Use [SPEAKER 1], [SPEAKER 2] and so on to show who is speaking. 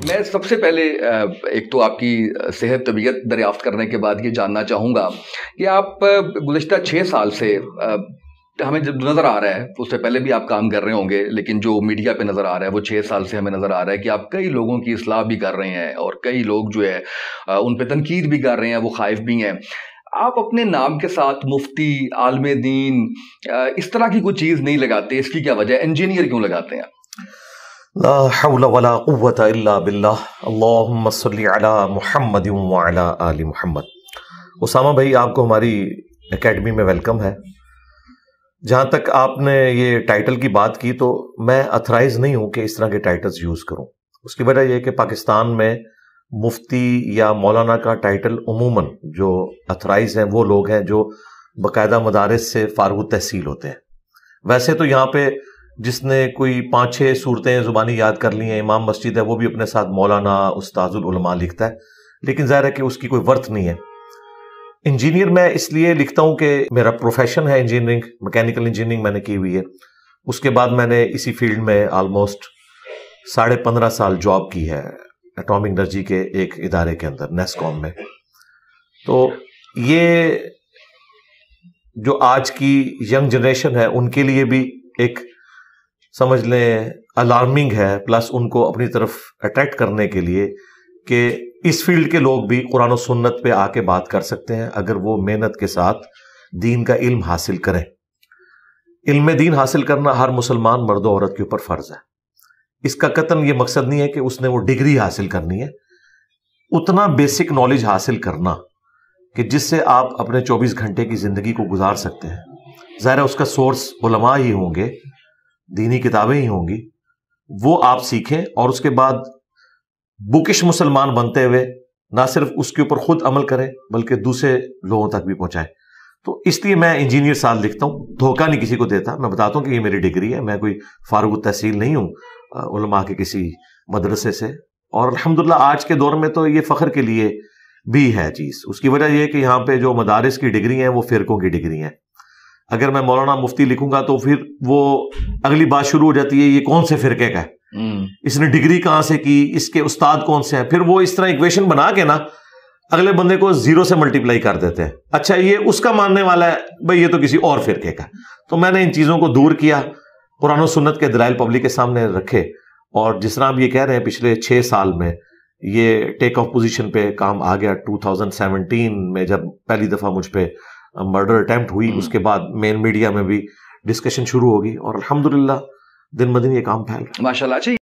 [SPEAKER 1] میں سب سے پہلے ایک تو آپ کی صحت طبیعت دریافت کرنے کے بعد یہ جاننا چاہوں گا کہ آپ گزشتہ 6 سال سے ہمیں جب نظر آ رہا ہے، اس سے پہلے بھی آپ کام کر رہے ہوں گے، لیکن جو میڈیا پہ نظر آ رہا ہے وہ 6 سال سے ہمیں نظر آ رہا ہے کہ آپ کئی لوگوں کی اصلاح بھی کر رہے ہیں اور کئی لوگ جو ہے ان پہ تنقید بھی کر رہے ہیں، وہ خائف بھی ہیں۔ آپ اپنے نام کے ساتھ مفتی، عالم دین، اس طرح کی کوئی چیز نہیں لگاتے، اس کی کیا وجہ ہے؟ انجینئر کیوں لگاتے ہیں؟
[SPEAKER 2] لا حول ولا قوت الا باللہ، اللہم صلی علی محمد وعلی آل محمد۔ اسامہ بھائی، آپ کو ہماری اکیڈمی میں ویلکم ہے۔ جہاں تک آپ نے یہ ٹائٹل کی بات کی، تو میں اتھرائز نہیں ہوں کہ اس طرح کے ٹائٹلز یوز کروں۔ اس کی وجہ یہ کہ پاکستان میں مفتی یا مولانا کا ٹائٹل عموماً جو اتھرائز ہیں وہ لوگ ہیں جو باقاعدہ مدارس سے فارغ التحصیل ہوتے ہیں۔ ویسے تو یہاں پہ جس نے کوئی 5-6 صورتیں زبانی یاد کر لی ہیں، امام مسجد ہے، وہ بھی اپنے ساتھ مولانا، استاذ العلماء لکھتا ہے، لیکن ظاہر ہے کہ اس کی کوئی ورتھ نہیں ہے۔ انجینئر میں اس لیے لکھتا ہوں کہ میرا پروفیشن ہے انجینئرنگ، میکینیکل انجینئرنگ میں نے کی ہوئی ہے۔ اس کے بعد میں نے اسی فیلڈ میں آلموسٹ 15.5 سال جاب کی ہے ایٹامک انرجی کے ایک ادارے کے اندر، نیسکوم میں۔ تو یہ جو آج کی ینگ جنریشن ہے ان کے لیے بھی ایک سمجھ لیں الارمنگ ہے، پلس ان کو اپنی طرف اٹریکٹ کرنے کے لیے کہ اس فیلڈ کے لوگ بھی قرآن و سنت پہ آ کے بات کر سکتے ہیں اگر وہ محنت کے ساتھ دین کا علم حاصل کریں۔ علم دین حاصل کرنا ہر مسلمان مرد و عورت کے اوپر فرض ہے۔ اس کا قطعاً یہ مقصد نہیں ہے کہ اس نے وہ ڈگری حاصل کرنی ہے، اتنا بیسک نالج حاصل کرنا کہ جس سے آپ اپنے 24 گھنٹے کی زندگی کو گزار سکتے ہیں۔ ظاہر ہے اس کا سورس علماء ہی ہوں گے، دینی کتابیں ہی ہوں گی، وہ آپ سیکھیں اور اس کے بعد بکش مسلمان بنتے ہوئے نہ صرف اس کے اوپر خود عمل کریں بلکہ دوسرے لوگوں تک بھی پہنچائیں۔ تو اس لیے میں انجینئر ساتھ لکھتا ہوں، دھوکہ نہیں کسی کو دیتا، میں بتاتا ہوں کہ یہ میری ڈگری ہے، میں کوئی فارغ التحصیل نہیں ہوں علماء کے کسی مدرسے سے۔ اور الحمدللہ آج کے دور میں تو یہ فخر کے لیے بھی ہے چیز۔ اس کی وجہ یہ کہ یہاں پہ جو مدارس کی ڈگری ہیں وہ فرقوں کی ڈگری ہیں۔ اگر میں مولانا مفتی لکھوں گا تو پھر وہ اگلی بات شروع ہو جاتی ہے، یہ کون سے فرقے کا ہے، اس نے ڈگری کہاں سے کی، اس کے استاد کون سے ہیں۔ پھر وہ اس طرح ایکویشن بنا کے نا اگلے بندے کو 0 سے ملٹیپلائی کر دیتے ہیں، اچھا یہ اس کا ماننے والا ہے، بھئی یہ تو کسی اور فرقے کا۔ تو میں نے ان چیزوں کو دور کیا، قرآن و سنت کے دلائل پبلک کے سامنے رکھے، اور جس طرح آپ یہ کہہ رہے ہیں پچھلے 6 سال میں یہ ٹیک آف پوزیشن پہ کام آ گیا۔ 2017 میں جب پہلی دفعہ مجھ پہ مرڈر اٹیمپٹ ہوئی، اس کے بعد مین میڈیا میں بھی ڈسکشن شروع ہوگی، اور الحمدللہ دن بدن یہ کام پھیل رہا ہے۔
[SPEAKER 1] ماشاءاللہ۔